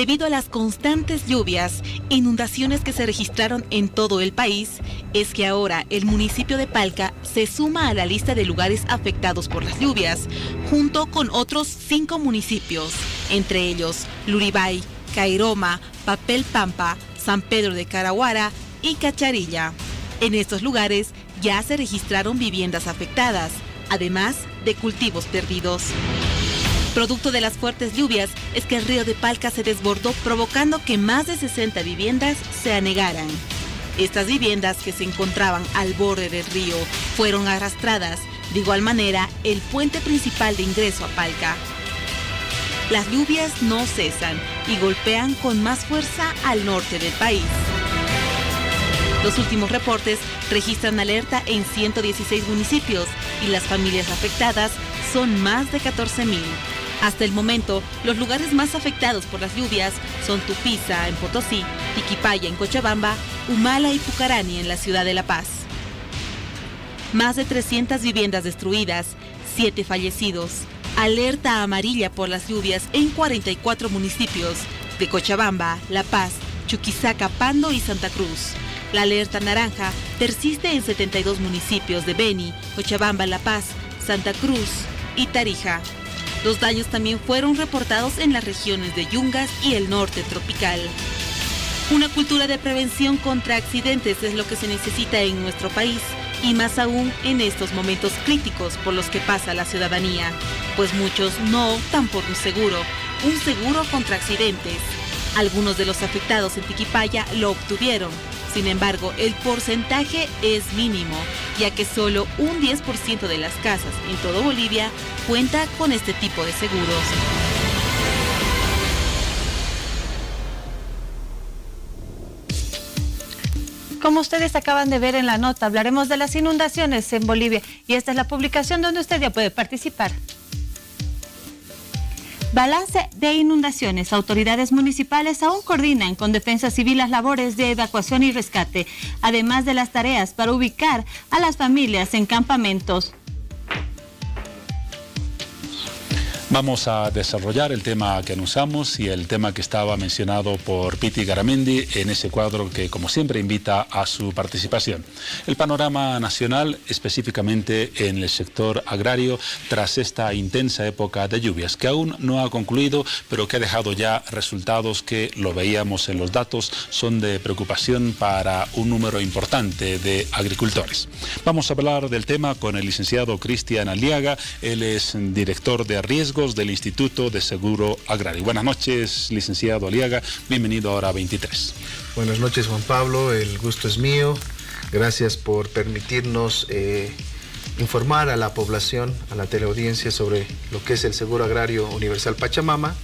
Debido a las constantes lluvias, inundaciones que se registraron en todo el país, es que ahora el municipio de Palca se suma a la lista de lugares afectados por las lluvias, junto con otros 5 municipios, entre ellos Luribay, Cairoma, Papel Pampa, San Pedro de Caraguara y Cacharilla. En estos lugares ya se registraron viviendas afectadas, además de cultivos perdidos. Producto de las fuertes lluvias es que el río de Palca se desbordó, provocando que más de 60 viviendas se anegaran. Estas viviendas, que se encontraban al borde del río, fueron arrastradas. De igual manera, el puente principal de ingreso a Palca. Las lluvias no cesan y golpean con más fuerza al norte del país. Los últimos reportes registran alerta en 116 municipios y las familias afectadas son más de 14.000. Hasta el momento, los lugares más afectados por las lluvias son Tupiza, en Potosí, Tiquipaya, en Cochabamba, Humala y Pucarani, en la ciudad de La Paz. Más de 300 viviendas destruidas, 7 fallecidos. Alerta amarilla por las lluvias en 44 municipios de Cochabamba, La Paz, Chuquisaca, Pando y Santa Cruz. La alerta naranja persiste en 72 municipios de Beni, Cochabamba, La Paz, Santa Cruz y Tarija. Los daños también fueron reportados en las regiones de Yungas y el norte tropical. Una cultura de prevención contra accidentes es lo que se necesita en nuestro país, y más aún en estos momentos críticos por los que pasa la ciudadanía, pues muchos no optan por un seguro contra accidentes. Algunos de los afectados en Tiquipaya lo obtuvieron. Sin embargo, el porcentaje es mínimo, ya que solo un 10% de las casas en todo Bolivia cuenta con este tipo de seguros. Como ustedes acaban de ver en la nota, hablaremos de las inundaciones en Bolivia y esta es la publicación donde usted ya puede participar. Balance de inundaciones. Autoridades municipales aún coordinan con Defensa Civil las labores de evacuación y rescate, además de las tareas para ubicar a las familias en campamentos. Vamos a desarrollar el tema que anunciamos y el tema que estaba mencionado por Piti Garamendi en ese cuadro que, como siempre, invita a su participación. El panorama nacional, específicamente en el sector agrario, tras esta intensa época de lluvias, que aún no ha concluido, pero que ha dejado ya resultados que, lo veíamos en los datos, son de preocupación para un número importante de agricultores. Vamos a hablar del tema con el licenciado Cristian Aliaga. Él es director de riesgo del Instituto de Seguro Agrario. Buenas noches, licenciado Aliaga. Bienvenido a Hora 23. Buenas noches, Juan Pablo. El gusto es mío. Gracias por permitirnos informar a la población, a la teleaudiencia, sobre lo que es el Seguro Agrario Universal Pachamama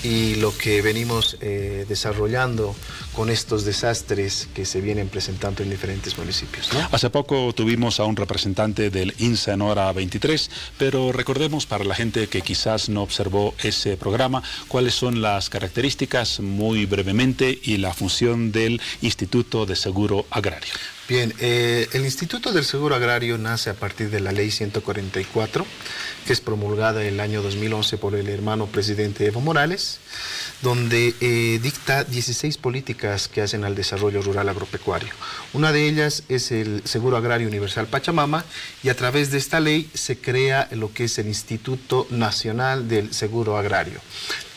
y lo que venimos desarrollando con estos desastres que se vienen presentando en diferentes municipios, ¿no? Hace poco tuvimos a un representante del INSA en Hora 23, pero recordemos para la gente que quizás no observó ese programa, cuáles son las características muy brevemente y la función del Instituto de Seguro Agrario. Bien, el Instituto del Seguro Agrario nace a partir de la Ley 144, que es promulgada en el año 2011 por el hermano presidente Evo Morales, donde dicta 16 políticas que hacen al desarrollo rural agropecuario. Una de ellas es el Seguro Agrario Universal Pachamama, y a través de esta ley se crea lo que es el Instituto Nacional del Seguro Agrario,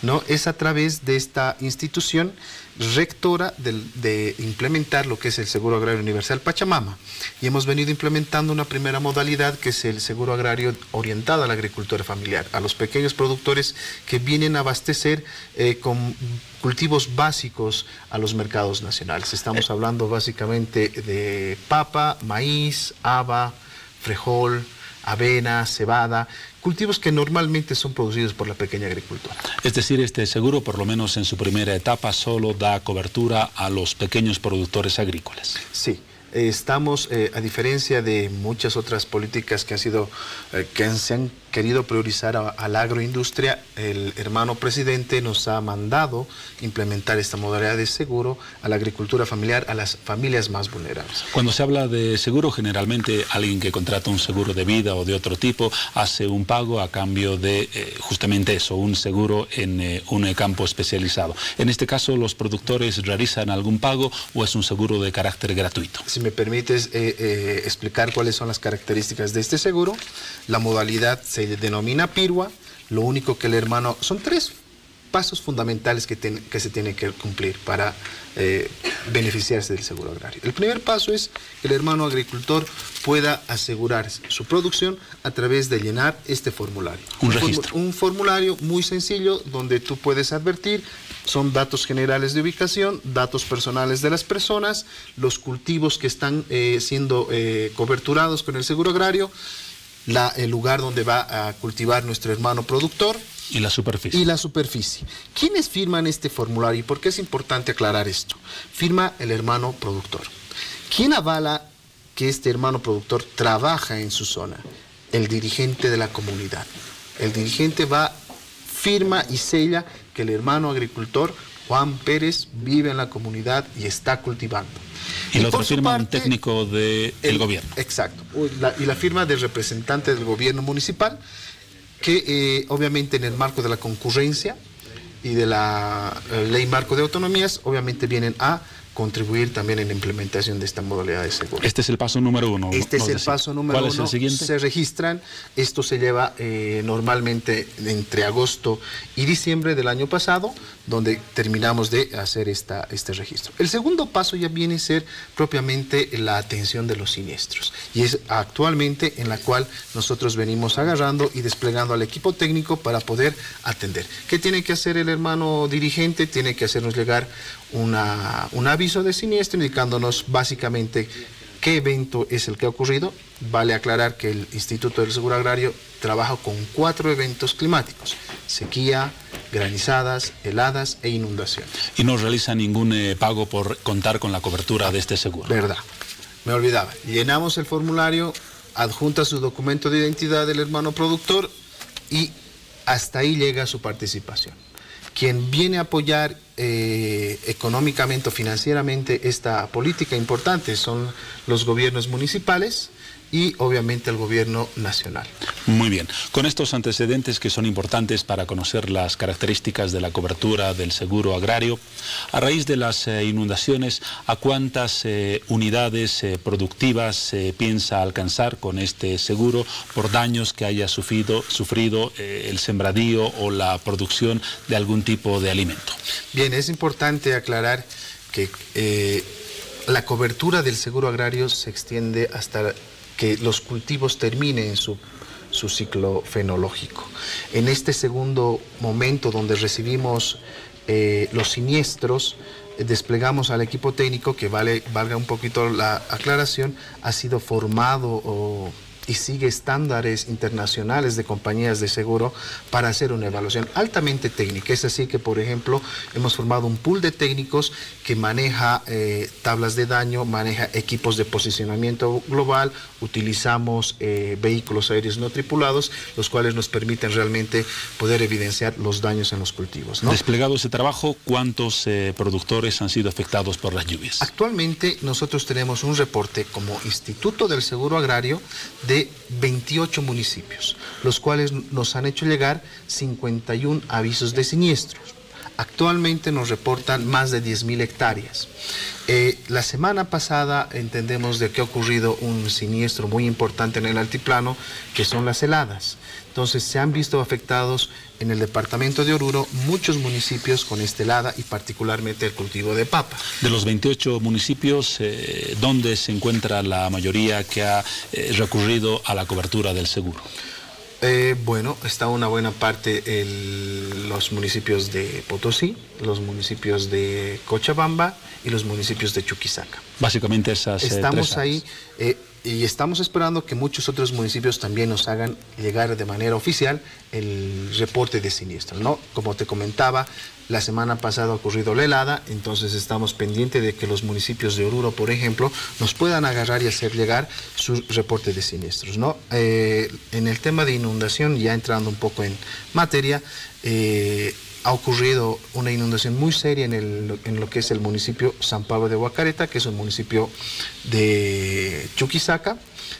¿no? Es a través de esta institución rectora de implementar lo que es el Seguro Agrario Universal Pachamama, y hemos venido implementando una primera modalidad que es el seguro agrario orientado a la agricultura familiar, a los pequeños productores que vienen a abastecer con cultivos básicos a los mercados nacionales. Estamos hablando básicamente de papa, maíz, haba, frijol, avena, cebada, cultivos que normalmente son producidos por la pequeña agricultura. Es decir, este seguro, por lo menos en su primera etapa, solo da cobertura a los pequeños productores agrícolas. Sí. Estamos, a diferencia de muchas otras políticas que han sido, se han querido priorizar a la agroindustria, el hermano presidente nos ha mandado implementar esta modalidad de seguro a la agricultura familiar, a las familias más vulnerables. Cuando se habla de seguro, generalmente alguien que contrata un seguro de vida o de otro tipo hace un pago a cambio de justamente eso, un seguro en un campo especializado. En este caso, ¿los productores realizan algún pago o es un seguro de carácter gratuito? Si me permites explicar cuáles son las características de este seguro, la modalidad se denomina PIRWA. Lo único que el hermano... Son 3 pasos fundamentales que se tienen que cumplir para beneficiarse del seguro agrario. El primer paso es que el hermano agricultor pueda asegurar su producción a través de llenar este formulario. Un registro. Un formulario muy sencillo donde tú puedes advertir, son datos generales de ubicación, datos personales de las personas, los cultivos que están siendo coberturados con el seguro agrario, el lugar donde va a cultivar nuestro hermano productor. Y la superficie. Y la superficie. ¿Quiénes firman este formulario? ¿Y por qué es importante aclarar esto? Firma el hermano productor. ¿Quién avala que este hermano productor trabaja en su zona? El dirigente de la comunidad. El dirigente firma y sella que el hermano agricultor Juan Pérez vive en la comunidad y está cultivando. Y lo otro firma un técnico del gobierno. Exacto. Y la firma del representante del gobierno municipal, que obviamente en el marco de la concurrencia y de la ley marco de autonomías, obviamente vienen a contribuir también en la implementación de esta modalidad de seguro. Este es el paso número 1. Este es el paso número 1. ¿Cuál es el siguiente? Se registran. Esto se lleva normalmente entre agosto y diciembre del año pasado, donde terminamos de hacer este registro. El segundo paso ya viene a ser propiamente la atención de los siniestros. Y es actualmente en la cual nosotros venimos agarrando y desplegando al equipo técnico para poder atender. ¿Qué tiene que hacer el hermano dirigente? Tiene que hacernos llegar un aviso de siniestro indicándonos básicamente qué evento es el que ha ocurrido. Vale aclarar que el Instituto del Seguro Agrario trabaja con 4 eventos climáticos: sequía, granizadas, heladas e inundaciones. Y no realiza ningún pago por contar con la cobertura de este seguro. Verdad, me olvidaba. Llenamos el formulario, adjunta su documento de identidad del hermano productor y hasta ahí llega su participación. Quien viene a apoyar económicamente o financieramente esta política importante son los gobiernos municipales y obviamente el gobierno nacional. Muy bien. Con estos antecedentes que son importantes para conocer las características de la cobertura del seguro agrario, a raíz de las inundaciones, ¿a cuántas unidades productivas se piensa alcanzar con este seguro por daños que haya sufrido el sembradío o la producción de algún tipo de alimento? Bien, es importante aclarar que la cobertura del seguro agrario se extiende hasta que los cultivos terminen su ciclo fenológico. En este segundo momento donde recibimos los siniestros, desplegamos al equipo técnico, que valga un poquito la aclaración, ha sido formado y sigue estándares internacionales de compañías de seguro para hacer una evaluación altamente técnica. Es así que, por ejemplo, hemos formado un pool de técnicos que maneja tablas de daño, maneja equipos de posicionamiento global, utilizamos vehículos aéreos no tripulados, los cuales nos permiten realmente poder evidenciar los daños en los cultivos, ¿no? Desplegado ese trabajo, ¿cuántos productores han sido afectados por las lluvias? Actualmente nosotros tenemos un reporte como Instituto del Seguro Agrario de 28 municipios, los cuales nos han hecho llegar 51 avisos de siniestros. Actualmente nos reportan más de 10.000 hectáreas. La semana pasada entendemos de que ha ocurrido un siniestro muy importante en el altiplano, que son las heladas. Entonces se han visto afectados en el departamento de Oruro muchos municipios con esta helada y particularmente el cultivo de papa. De los 28 municipios, ¿dónde se encuentra la mayoría que ha recurrido a la cobertura del seguro? Bueno, está una buena parte los municipios de Potosí, los municipios de Cochabamba y los municipios de Chuquisaca. Básicamente esas estamos tres ahí. Y estamos esperando que muchos otros municipios también nos hagan llegar de manera oficial el reporte de siniestros, ¿no? Como te comentaba, la semana pasada ha ocurrido la helada, entonces estamos pendientes de que los municipios de Oruro, por ejemplo, nos puedan agarrar y hacer llegar su reporte de siniestros, ¿no? En el tema de inundación, ya entrando un poco en materia, ha ocurrido una inundación muy seria en lo que es el municipio San Pablo de Huacareta, que es un municipio de Chuquisaca.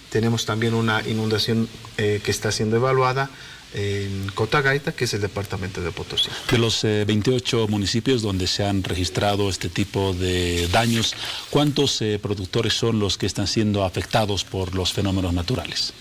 Tenemos también una inundación que está siendo evaluada en Cotagaita, que es el departamento de Potosí. De los 28 municipios donde se han registrado este tipo de daños, ¿cuántos productores son los que están siendo afectados por los fenómenos naturales?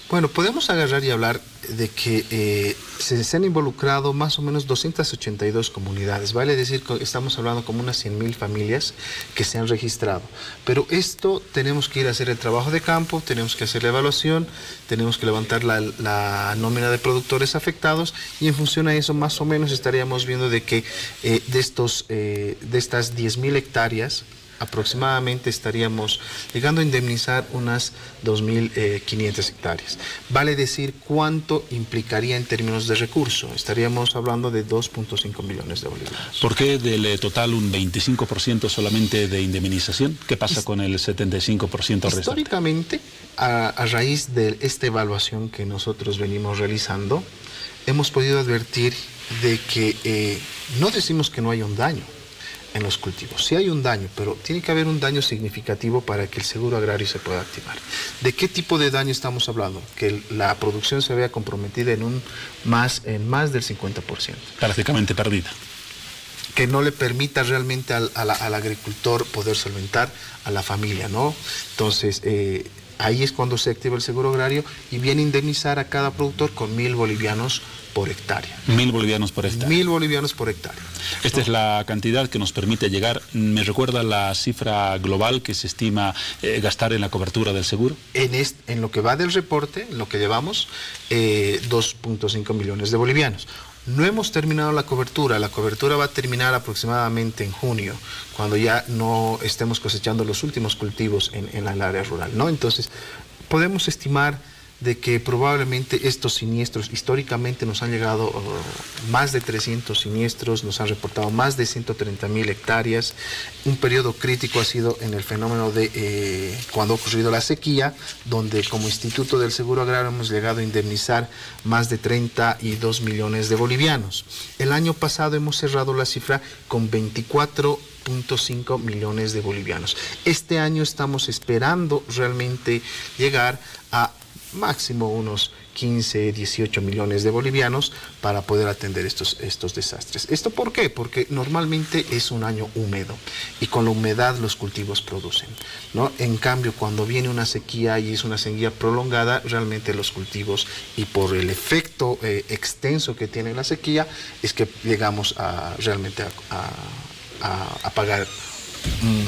Bueno, podemos agarrar y hablar de que se han involucrado más o menos 282 comunidades, vale decir que estamos hablando como unas 100.000 familias que se han registrado. Pero esto tenemos que ir a hacer el trabajo de campo, tenemos que hacer la evaluación, tenemos que levantar la nómina de productores afectados y en función a eso más o menos estaríamos viendo de que de estas 10.000 hectáreas, aproximadamente estaríamos llegando a indemnizar unas 2.500 hectáreas. Vale decir cuánto implicaría en términos de recurso. Estaríamos hablando de 2.5 millones de bolivianos. ¿Por qué del total un 25% solamente de indemnización? ¿Qué pasa con el 75% restante? Históricamente, a raíz de esta evaluación que nosotros venimos realizando, hemos podido advertir de que no decimos que no haya un daño en los cultivos. Sí hay un daño, pero tiene que haber un daño significativo para que el seguro agrario se pueda activar. ¿De qué tipo de daño estamos hablando? Que la producción se vea comprometida en más del 50%. Prácticamente perdida. Que no le permita realmente al agricultor poder solventar a la familia, ¿no? Entonces, ahí es cuando se activa el seguro agrario y viene a indemnizar a cada productor con 1.000 bolivianos por hectárea. 1.000 bolivianos por hectárea. 1.000 bolivianos por hectárea. Esta es la cantidad que nos permite llegar. ¿Me recuerda la cifra global que se estima gastar en la cobertura del seguro? En lo que va del reporte, en lo que llevamos, 2.5 millones de bolivianos. No hemos terminado la cobertura va a terminar aproximadamente en junio, cuando ya no estemos cosechando los últimos cultivos en el área rural, ¿no? Entonces, podemos estimar de que probablemente estos siniestros históricamente nos han llegado más de 300 siniestros, nos han reportado más de 130.000 hectáreas. Un periodo crítico ha sido en el fenómeno de cuando ha ocurrido la sequía, donde como Instituto del Seguro Agrario hemos llegado a indemnizar más de 32 millones de bolivianos. El año pasado hemos cerrado la cifra con 24.5 millones de bolivianos. Este año estamos esperando realmente llegar a máximo unos 15, 18 millones de bolivianos para poder atender estos desastres. ¿Esto por qué? Porque normalmente es un año húmedo y con la humedad los cultivos producen, ¿no? En cambio, cuando viene una sequía y es una sequía prolongada, realmente los cultivos, y por el efecto extenso que tiene la sequía, es que llegamos realmente a pagar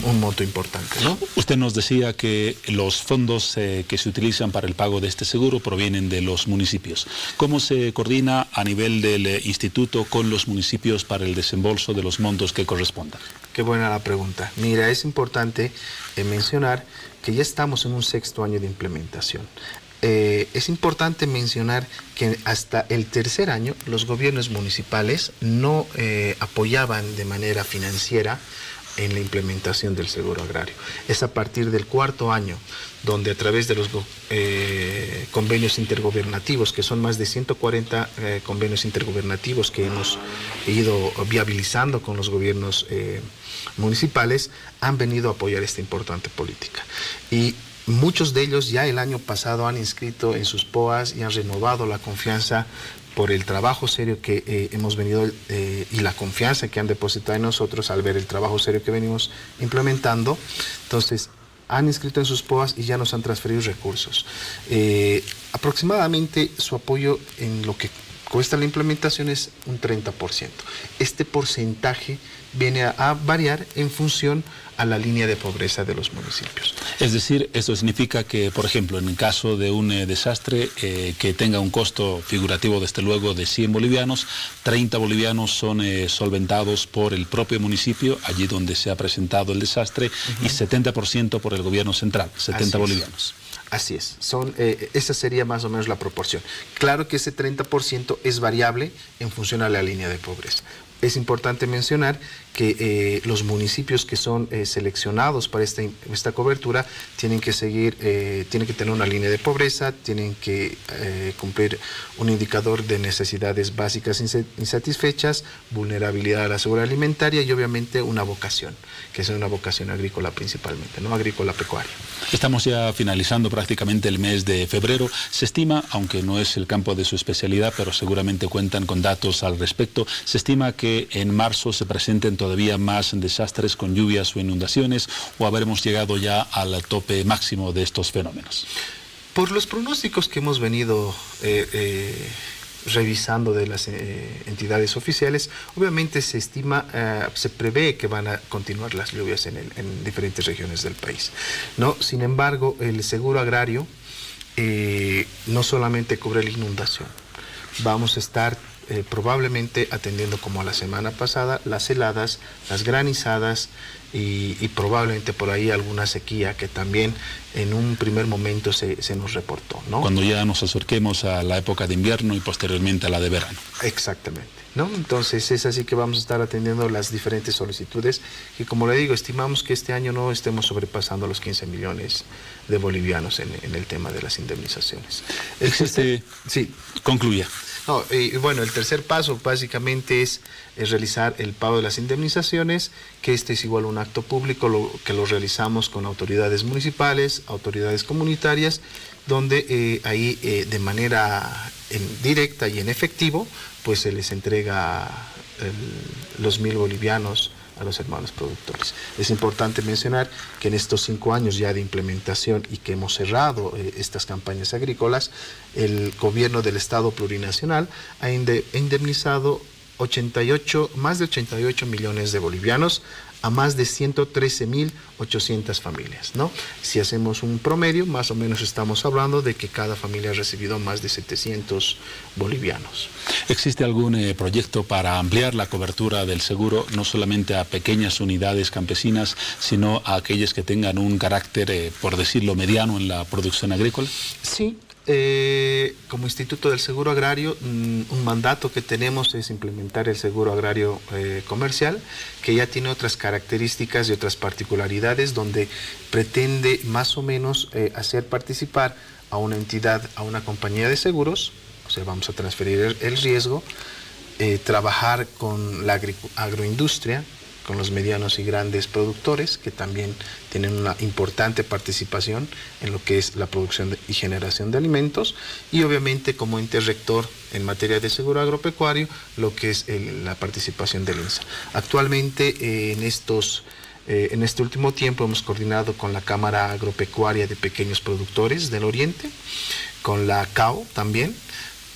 un monto importante, ¿no? Usted nos decía que los fondos que se utilizan para el pago de este seguro provienen de los municipios. ¿Cómo se coordina a nivel del instituto con los municipios para el desembolso de los montos que correspondan? Qué buena la pregunta. Mira, es importante mencionar que ya estamos en un 6º año de implementación. Es importante mencionar que hasta el 3er año los gobiernos municipales no apoyaban de manera financiera en la implementación del seguro agrario. Es a partir del 4º año donde a través de los convenios intergobernativos, que son más de 140 convenios intergobernativos que hemos ido viabilizando con los gobiernos municipales, han venido a apoyar esta importante política. Y muchos de ellos ya el año pasado han inscrito en sus POAs y han renovado la confianza por el trabajo serio que hemos venido y la confianza que han depositado en nosotros al ver el trabajo serio que venimos implementando. Entonces, han inscrito en sus POAs y ya nos han transferido recursos. Aproximadamente su apoyo en lo que cuesta la implementación es un 30%. Este porcentaje viene a variar en función a la línea de pobreza de los municipios. Es decir, esto significa que, por ejemplo, en el caso de un desastre que tenga un costo figurativo, desde luego, de 100 bolivianos, 30 bolivianos son solventados por el propio municipio, allí donde se ha presentado el desastre, y 70% por el gobierno central, 70 bolivianos. Así es, esa sería más o menos la proporción. Claro que ese 30% es variable en función a la línea de pobreza. Es importante mencionar que los municipios que son seleccionados para esta cobertura tienen que tener una línea de pobreza, tienen que cumplir un indicador de necesidades básicas insatisfechas, vulnerabilidad a la seguridad alimentaria y obviamente una vocación, que es una vocación agrícola principalmente, ¿no? Agrícola pecuaria. Estamos ya finalizando prácticamente el mes de febrero. Se estima, aunque no es el campo de su especialidad, pero seguramente cuentan con datos al respecto, se estima que en marzo se presenten todavía más desastres con lluvias o inundaciones, o habremos llegado ya al tope máximo de estos fenómenos. Por los pronósticos que hemos venido revisando de las entidades oficiales, obviamente se estima, se prevé que van a continuar las lluvias en diferentes regiones del país, ¿no? Sin embargo, el seguro agrario no solamente cubre la inundación, vamos a estar probablemente atendiendo, como la semana pasada, las heladas, las granizadas y probablemente por ahí alguna sequía que también en un primer momento se nos reportó, ¿no? Cuando ya nos acerquemos a la época de invierno y posteriormente a la de verano. Exactamente, ¿no? Entonces es así que vamos a estar atendiendo las diferentes solicitudes y, como le digo, estimamos que este año no estemos sobrepasando los 15 millones de bolivianos en el tema de las indemnizaciones. Sí, concluya. No, bueno, el tercer paso básicamente es realizar el pago de las indemnizaciones, que este es igual un acto público que lo realizamos con autoridades municipales, autoridades comunitarias, donde ahí de manera directa y en efectivo, pues se les entrega los 1.000 bolivianos a los hermanos productores. Es importante mencionar que en estos 5 años ya de implementación y que hemos cerrado estas campañas agrícolas, el gobierno del Estado plurinacional ha indemnizado más de 88 millones de bolivianos a más de 113.800 familias, ¿no? Si hacemos un promedio, más o menos estamos hablando de que cada familia ha recibido más de 700 bolivianos. ¿Existe algún proyecto para ampliar la cobertura del seguro, no solamente a pequeñas unidades campesinas, sino a aquellas que tengan un carácter, por decirlo, mediano en la producción agrícola? Sí. Como Instituto del Seguro Agrario, un mandato que tenemos es implementar el seguro agrario comercial, que ya tiene otras características y otras particularidades, donde pretende más o menos hacer participar a una entidad, a una compañía de seguros, o sea, vamos a transferir el riesgo, trabajar con la agroindustria, con los medianos y grandes productores, que también tienen una importante participación en lo que es la producción y generación de alimentos, y obviamente como ente rector en materia de seguro agropecuario, lo que es la participación del INSA. Actualmente en este último tiempo hemos coordinado con la Cámara Agropecuaria de Pequeños Productores del Oriente, con la CAO también,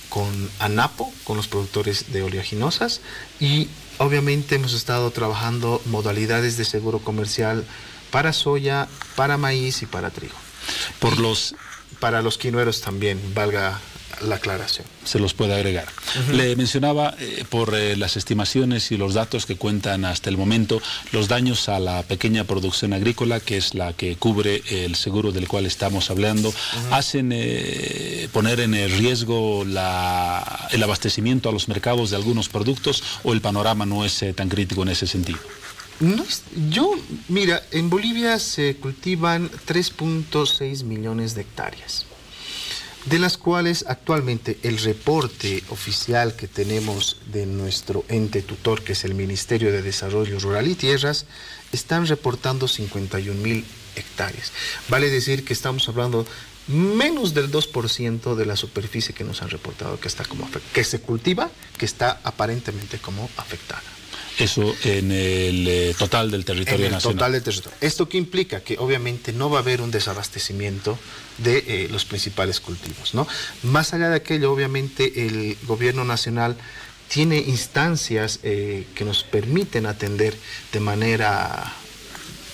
con ANAPO, con los productores de oleaginosas, y obviamente hemos estado trabajando modalidades de seguro comercial para soya, para maíz y para trigo. Para los quinueros también, valga la aclaración. Se los puede agregar. Le mencionaba por las estimaciones y los datos que cuentan hasta el momento, los daños a la pequeña producción agrícola, que es la que cubre el seguro del cual estamos hablando, hacen poner en riesgo el abastecimiento a los mercados de algunos productos, o el panorama no es tan crítico en ese sentido. Mira, en Bolivia se cultivan 3.6 millones de hectáreas, de las cuales actualmente el reporte oficial que tenemos de nuestro ente tutor, que es el Ministerio de Desarrollo Rural y Tierras, están reportando 51.000 hectáreas. Vale decir que estamos hablando menos del 2% de la superficie que nos han reportado que se cultiva, que está aparentemente como afectada. Eso en el total del territorio nacional. Total del territorio. ¿Esto qué implica? Que obviamente no va a haber un desabastecimiento de los principales cultivos, ¿no? Más allá de aquello, obviamente el gobierno nacional tiene instancias que nos permiten atender de manera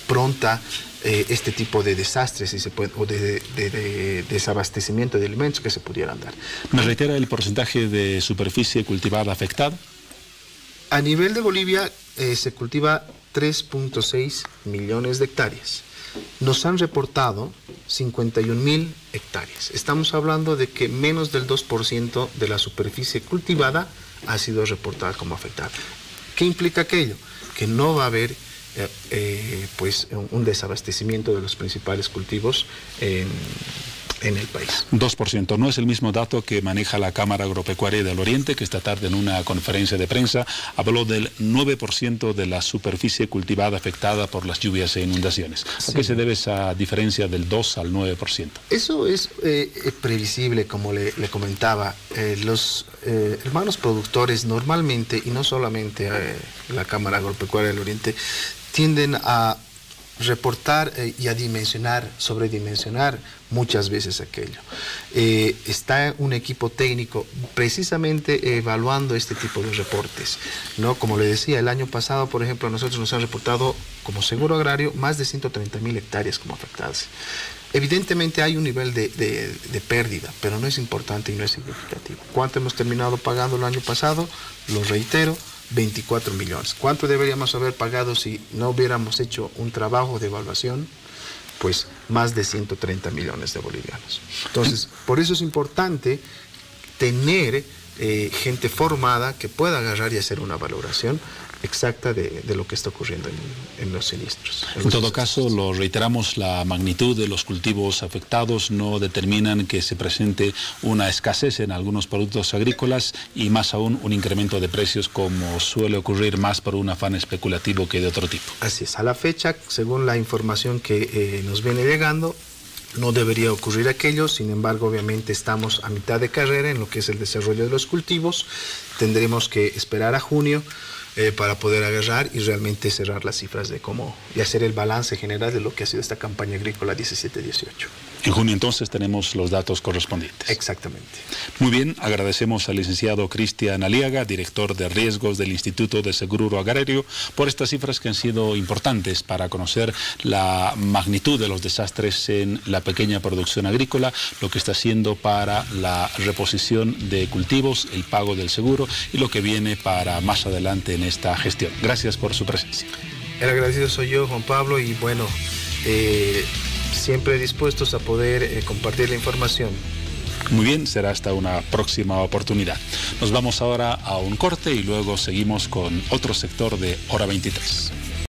pronta este tipo de desastres, si se puede, o de desabastecimiento de alimentos que se pudieran dar. ¿Me reitera el porcentaje de superficie cultivada afectada? A nivel de Bolivia se cultiva 3.6 millones de hectáreas. nos han reportado 51.000 hectáreas. Estamos hablando de que menos del 2% de la superficie cultivada ha sido reportada como afectada. ¿Qué implica aquello? Que no va a haber pues un desabastecimiento de los principales cultivos en el país. 2%, no es el mismo dato que maneja la Cámara Agropecuaria del Oriente, que esta tarde en una conferencia de prensa habló del 9% de la superficie cultivada afectada por las lluvias e inundaciones. ¿A qué se debe esa diferencia del 2 al 9%? Eso es previsible, como le comentaba. Los hermanos productores normalmente, y no solamente la Cámara Agropecuaria del Oriente, tienden a reportar y a sobredimensionar muchas veces aquello. Está un equipo técnico precisamente evaluando este tipo de reportes, ¿no? Como le decía, el año pasado, por ejemplo, a nosotros nos han reportado como seguro agrario más de 130.000 hectáreas como afectadas. Evidentemente hay un nivel de pérdida, pero no es importante y no es significativo. ¿Cuánto hemos terminado pagando el año pasado? Lo reitero, 24 millones. ¿Cuánto deberíamos haber pagado si no hubiéramos hecho un trabajo de evaluación? Pues más de 130 millones de bolivianos. Entonces, por eso es importante tener gente formada que pueda agarrar y hacer una valoración exacta de lo que está ocurriendo en los siniestros. En todo caso, lo reiteramos, la magnitud de los cultivos afectados no determinan que se presente una escasez en algunos productos agrícolas y más aún un incremento de precios como suele ocurrir más por un afán especulativo que de otro tipo. Así es, a la fecha, según la información que nos viene llegando, no debería ocurrir aquello. Sin embargo, obviamente estamos a mitad de carrera en lo que es el desarrollo de los cultivos. Tendremos que esperar a junio para poder agarrar y realmente cerrar las cifras de cómo y hacer el balance general de lo que ha sido esta campaña agrícola 17-18. En junio entonces tenemos los datos correspondientes. Exactamente. Muy bien, agradecemos al licenciado Cristian Aliaga, director de riesgos del Instituto de Seguro Agrario, por estas cifras que han sido importantes para conocer la magnitud de los desastres en la pequeña producción agrícola, lo que está haciendo para la reposición de cultivos, el pago del seguro y lo que viene para más adelante en esta gestión. Gracias por su presencia. El agradecido soy yo, Juan Pablo, y bueno, siempre dispuestos a poder compartir la información. Muy bien, será hasta una próxima oportunidad. Nos vamos ahora a un corte y luego seguimos con otro sector de Hora 23.